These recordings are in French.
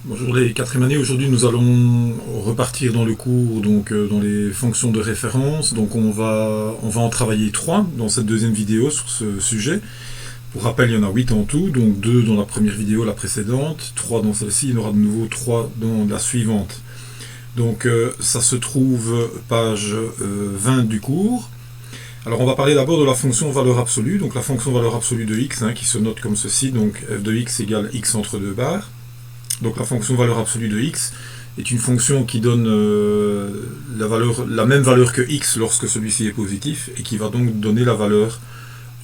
Bonjour les quatrième année, aujourd'hui nous allons repartir dans le cours, donc dans les fonctions de référence. Donc on va en travailler 3 dans cette deuxième vidéo sur ce sujet. Pour rappel, il y en a 8 en tout, donc 2 dans la première vidéo, la précédente, 3 dans celle-ci, il y en aura de nouveau 3 dans la suivante. Donc ça se trouve page 20 du cours. Alors on va parler d'abord de la fonction valeur absolue, donc la fonction valeur absolue de x, qui se note comme ceci, donc f de x égale x entre deux barres. Donc la fonction valeur absolue de x est une fonction qui donne la même valeur que x lorsque celui-ci est positif, et qui va donc donner la valeur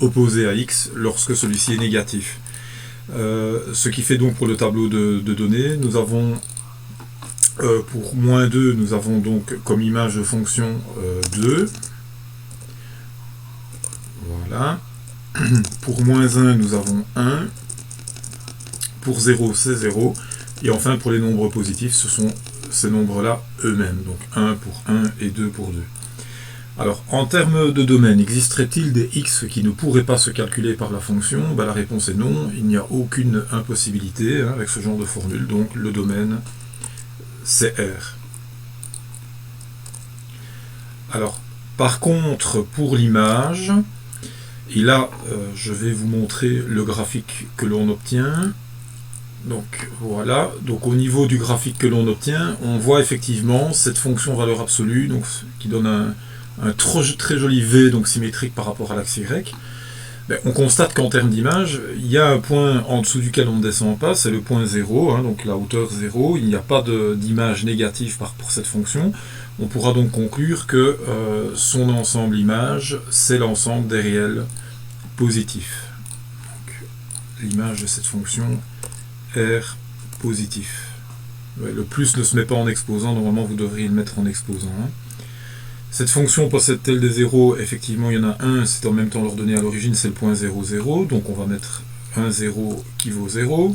opposée à x lorsque celui-ci est négatif. Ce qui fait donc pour le tableau de données, nous avons pour moins 2, nous avons donc comme image de fonction 2. Voilà. Pour moins 1, nous avons 1. Pour 0, c'est 0. Et enfin, pour les nombres positifs, ce sont ces nombres-là eux-mêmes. Donc 1 pour 1 et 2 pour 2. Alors, en termes de domaine, existerait-il des x qui ne pourraient pas se calculer par la fonction? La réponse est non. Il n'y a aucune impossibilité avec ce genre de formule. Donc, le domaine, c'est R. Alors, par contre, pour l'image, et là, je vais vous montrer le graphique que l'on obtient. Donc voilà, donc au niveau du graphique que l'on obtient, on voit effectivement cette fonction valeur absolue, donc, qui donne un très joli V, donc symétrique par rapport à l'axe Y. On constate qu'en termes d'image, il y a un point en dessous duquel on ne descend pas, c'est le point 0, donc la hauteur 0, il n'y a pas d'image négative pour cette fonction. On pourra donc conclure que son ensemble image, c'est l'ensemble des réels positifs. L'image de cette fonction R positif. Le plus ne se met pas en exposant, normalement vous devriez le mettre en exposant. Cette fonction possède-t-elle des zéros? Effectivement, il y en a un, c'est en même temps l'ordonnée à l'origine, c'est le point 0, 0, donc on va mettre un 0 qui vaut 0.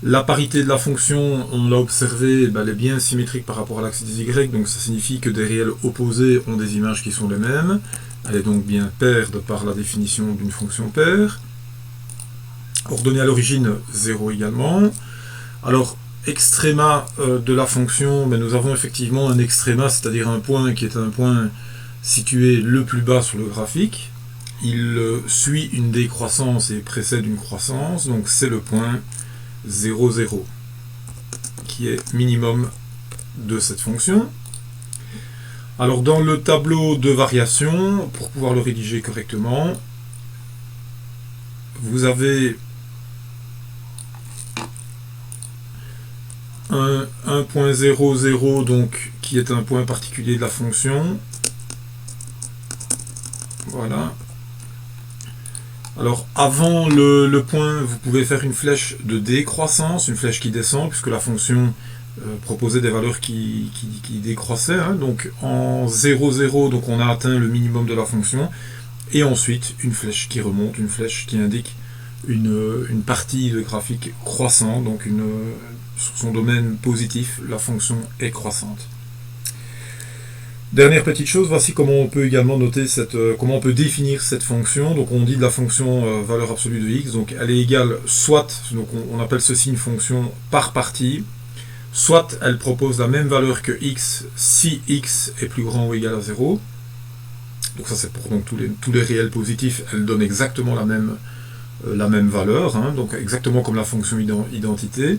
La parité de la fonction, on l'a observé, elle est bien symétrique par rapport à l'axe des Y, donc ça signifie que des réels opposés ont des images qui sont les mêmes. Elle est donc bien paire de par la définition d'une fonction paire. Ordonnée à l'origine, 0 également. Alors, extréma de la fonction, nous avons effectivement un extréma, c'est-à-dire un point qui est un point situé le plus bas sur le graphique. Il suit une décroissance et précède une croissance, donc c'est le point 0, 0, qui est minimum de cette fonction. Alors, dans le tableau de variation, pour pouvoir le rédiger correctement, vous avez un 1.00, donc qui est un point particulier de la fonction. Voilà. Alors avant le point, vous pouvez faire une flèche de décroissance, une flèche qui descend, puisque la fonction proposait des valeurs qui décroissaient. Donc en 0, 0, donc on a atteint le minimum de la fonction. Et ensuite une flèche qui remonte, une flèche qui indique une partie de graphique croissant, donc sur son domaine positif, la fonction est croissante. Dernière petite chose, voici comment on peut également noter comment on peut définir cette fonction. Donc on dit de la fonction valeur absolue de x, donc elle est égale soit, donc on appelle ceci une fonction par partie, soit elle propose la même valeur que x si x est plus grand ou égal à 0. Donc ça c'est pour donc, tous les réels positifs, elle donne exactement la même valeur, donc exactement comme la fonction identité.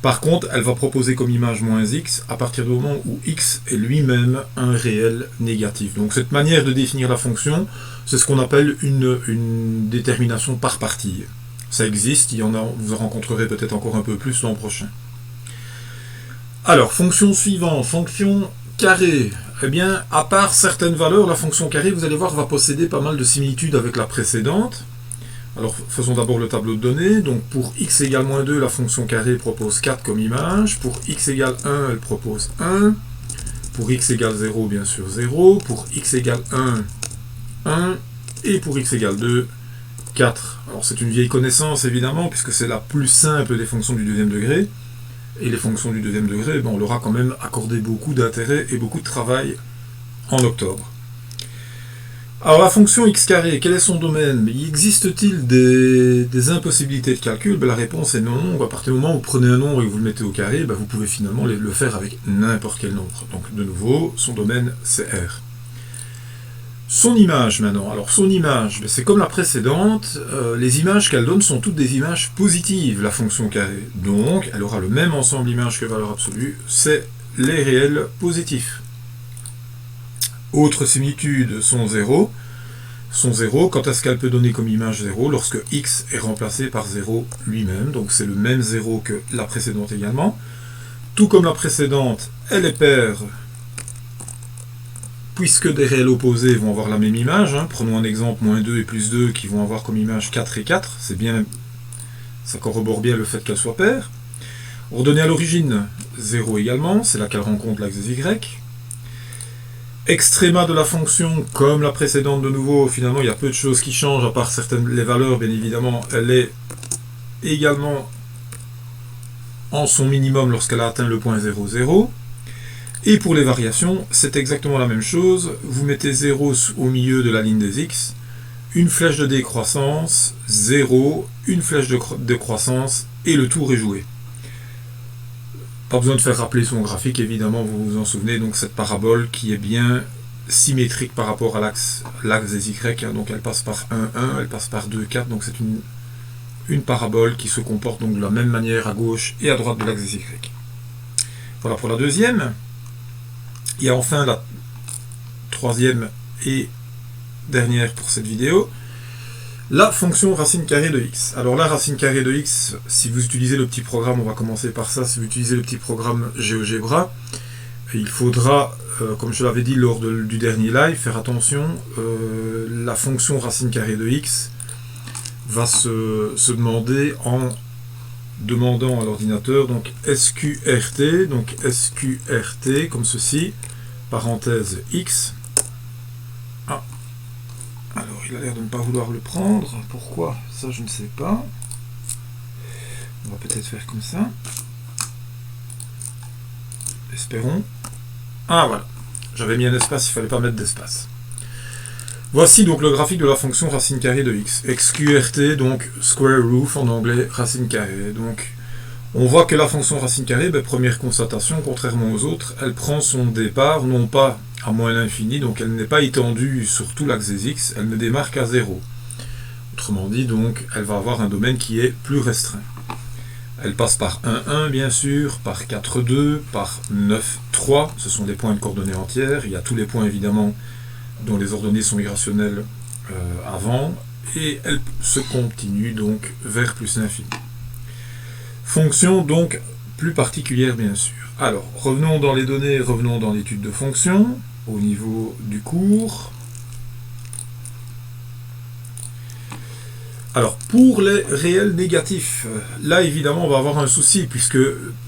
Par contre, elle va proposer comme image moins x à partir du moment où x est lui-même un réel négatif. Donc cette manière de définir la fonction, c'est ce qu'on appelle une détermination par partie. Ça existe, vous en rencontrerez peut-être encore un peu plus l'an prochain. Alors, fonction suivante, fonction carré. Eh bien, à part certaines valeurs, la fonction carré, vous allez voir, va posséder pas mal de similitudes avec la précédente. Alors, faisons d'abord le tableau de données. Donc, pour x égale moins 2, la fonction carré propose 4 comme image. Pour x égale 1, elle propose 1. Pour x égale 0, bien sûr, 0. Pour x égale 1, 1. Et pour x égale 2, 4. Alors, c'est une vieille connaissance, évidemment, puisque c'est la plus simple des fonctions du deuxième degré. Et les fonctions du deuxième degré, on leur a quand même accordé beaucoup d'intérêt et beaucoup de travail en octobre. Alors la fonction x carré, quel est son domaine? Y existe-t-il des impossibilités de calcul? La réponse est non. À partir du moment où vous prenez un nombre et que vous le mettez au carré, vous pouvez finalement le faire avec n'importe quel nombre. Donc de nouveau, son domaine c'est R. Son image maintenant. Alors son image, c'est comme la précédente, les images qu'elle donne sont toutes des images positives, la fonction carré. Donc elle aura le même ensemble d'images que valeur absolue, c'est les réels positifs. Autre similitude, son 0. Son 0, quand est-ce qu'elle peut donner comme image 0? Lorsque x est remplacé par 0 lui-même, donc c'est le même 0 que la précédente également. Tout comme la précédente, elle est paire, puisque des réels opposés vont avoir la même image. Prenons un exemple, moins 2 et plus 2, qui vont avoir comme image 4 et 4. C'est bien, ça corrobore bien le fait qu'elles soient paires. Ordonnée à l'origine, 0 également, c'est là qu'elle rencontre l'axe des y. Extréma de la fonction, comme la précédente de nouveau, finalement il y a peu de choses qui changent, à part les valeurs, bien évidemment, elle est également en son minimum lorsqu'elle a atteint le point 0, 0. Et pour les variations, c'est exactement la même chose, vous mettez 0 au milieu de la ligne des x, une flèche de décroissance, 0, une flèche de croissance, et le tour est joué. Pas besoin de faire rappeler son graphique, évidemment, vous vous en souvenez, donc cette parabole qui est bien symétrique par rapport à l'axe des y, donc elle passe par 1, 1, elle passe par 2, 4, donc c'est une parabole qui se comporte donc de la même manière à gauche et à droite de l'axe des y. Voilà pour la deuxième. Et enfin la troisième et dernière pour cette vidéo, la fonction racine carrée de x. Alors la racine carrée de x, si vous utilisez le petit programme, on va commencer par ça, si vous utilisez le petit programme GeoGebra, il faudra, comme je l'avais dit lors du dernier live, faire attention, la fonction racine carrée de x va se demander en demandant à l'ordinateur donc SQRT, donc SQRT comme ceci, parenthèse x. Ah. Alors, il a l'air de ne pas vouloir le prendre. Pourquoi? Ça, je ne sais pas. On va peut-être faire comme ça. Espérons. Ah, voilà. J'avais mis un espace, il ne fallait pas mettre d'espace. Voici donc le graphique de la fonction racine carrée de x. SQRT, donc square root en anglais, racine carrée. Donc, on voit que la fonction racine carrée, première constatation, contrairement aux autres, elle prend son départ, non pas à moins l'infini, donc elle n'est pas étendue sur tout l'axe des x, elle ne démarre qu'à 0. Autrement dit, donc, elle va avoir un domaine qui est plus restreint. Elle passe par 1, 1, bien sûr, par 4, 2, par 9, 3, ce sont des points de coordonnées entières, il y a tous les points, évidemment, dont les ordonnées sont irrationnelles avant, et elle se continue, donc, vers plus l'infini. Fonction, donc, plus particulière, bien sûr. Alors, revenons dans les données, revenons dans l'étude de fonction, au niveau du cours. Alors, pour les réels négatifs, là, évidemment, on va avoir un souci, puisque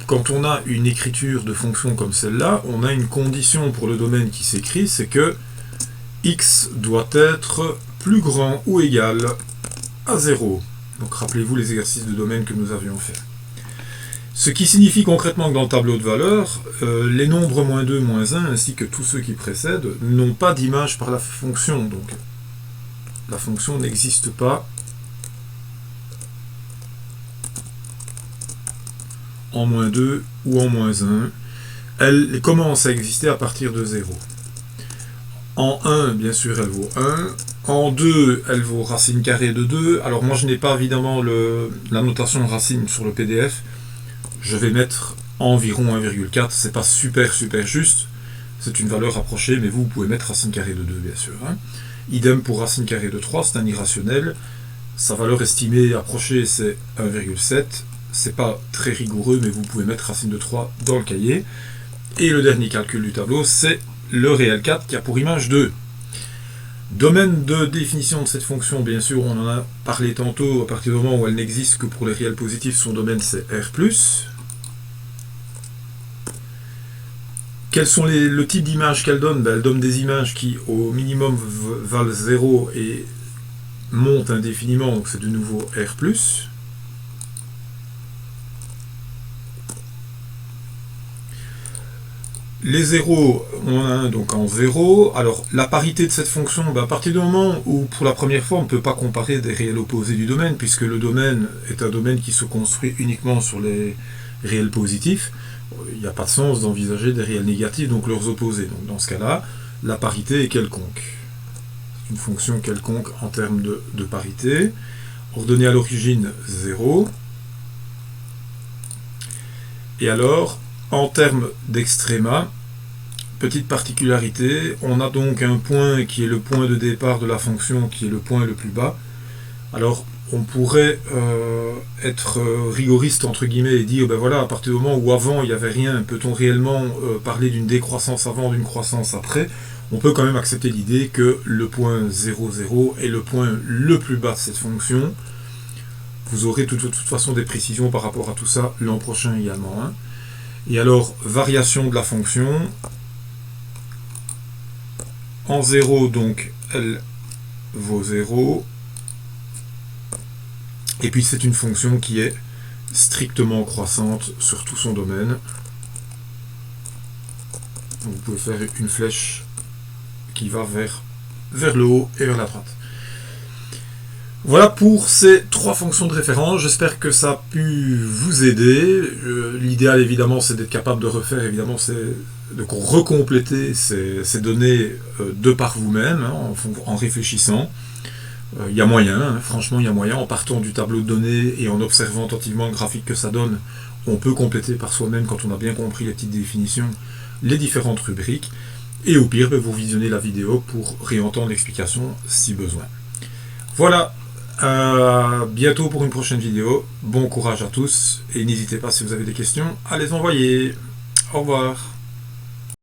quand on a une écriture de fonction comme celle-là, on a une condition pour le domaine qui s'écrit, c'est que x doit être plus grand ou égal à 0. Donc, rappelez-vous les exercices de domaine que nous avions fait. Ce qui signifie concrètement que dans le tableau de valeurs, les nombres moins 2, moins 1, ainsi que tous ceux qui précèdent, n'ont pas d'image par la fonction. Donc, la fonction n'existe pas en moins 2 ou en moins 1. Elle commence à exister à partir de 0. En 1, bien sûr, elle vaut 1. En 2, elle vaut racine carrée de 2. Alors moi, je n'ai pas évidemment la notation racine sur le PDF. Je vais mettre environ 1,4, c'est pas super juste, c'est une valeur approchée, mais vous pouvez mettre racine carrée de 2, bien sûr. Idem pour racine carrée de 3, c'est un irrationnel, sa valeur estimée approchée c'est 1,7, c'est pas très rigoureux, mais vous pouvez mettre racine de 3 dans le cahier. Et le dernier calcul du tableau, c'est le réel 4 qui a pour image 2. Domaine de définition de cette fonction, bien sûr, on en a parlé tantôt, à partir du moment où elle n'existe que pour les réels positifs, son domaine c'est R+. Quels sont le type d'image qu'elle donne? Elle donne des images qui, au minimum, valent 0 et montent indéfiniment, donc c'est de nouveau R+. Les zéros, on en a un donc en 0. Alors la parité de cette fonction, à partir du moment où pour la première fois on ne peut pas comparer des réels opposés du domaine, puisque le domaine est un domaine qui se construit uniquement sur les réels positifs, il n'y a pas de sens d'envisager des réels négatifs, donc leurs opposés. Donc dans ce cas-là, la parité est quelconque. C'est une fonction quelconque en termes de parité. Ordonnée à l'origine 0. Et alors, en termes d'extréma, petite particularité, on a donc un point qui est le point de départ de la fonction, qui est le point le plus bas. Alors, on pourrait être rigoriste, entre guillemets, et dire, ben voilà, à partir du moment où avant il n'y avait rien, peut-on réellement parler d'une décroissance avant, d'une croissance après? On peut quand même accepter l'idée que le point 0, 0 est le point le plus bas de cette fonction. Vous aurez de toute façon des précisions par rapport à tout ça l'an prochain également. Hein. Et alors, variation de la fonction. En 0, donc, elle vaut 0. Et puis, c'est une fonction qui est strictement croissante sur tout son domaine. Vous pouvez faire une flèche qui va vers le haut et vers la droite. Voilà pour ces 3 fonctions de référence. J'espère que ça a pu vous aider. L'idéal, évidemment, c'est d'être capable de refaire, évidemment, c'est de recompléter ces données de par vous-même, hein, en réfléchissant. Il y a moyen, hein, franchement, il y a moyen. En partant du tableau de données et en observant attentivement le graphique que ça donne, on peut compléter par soi-même, quand on a bien compris les petites définitions, les différentes rubriques. Et au pire, vous visionnez la vidéo pour réentendre l'explication si besoin. Voilà. Bientôt pour une prochaine vidéo. Bon courage à tous et n'hésitez pas si vous avez des questions à les envoyer. Au revoir.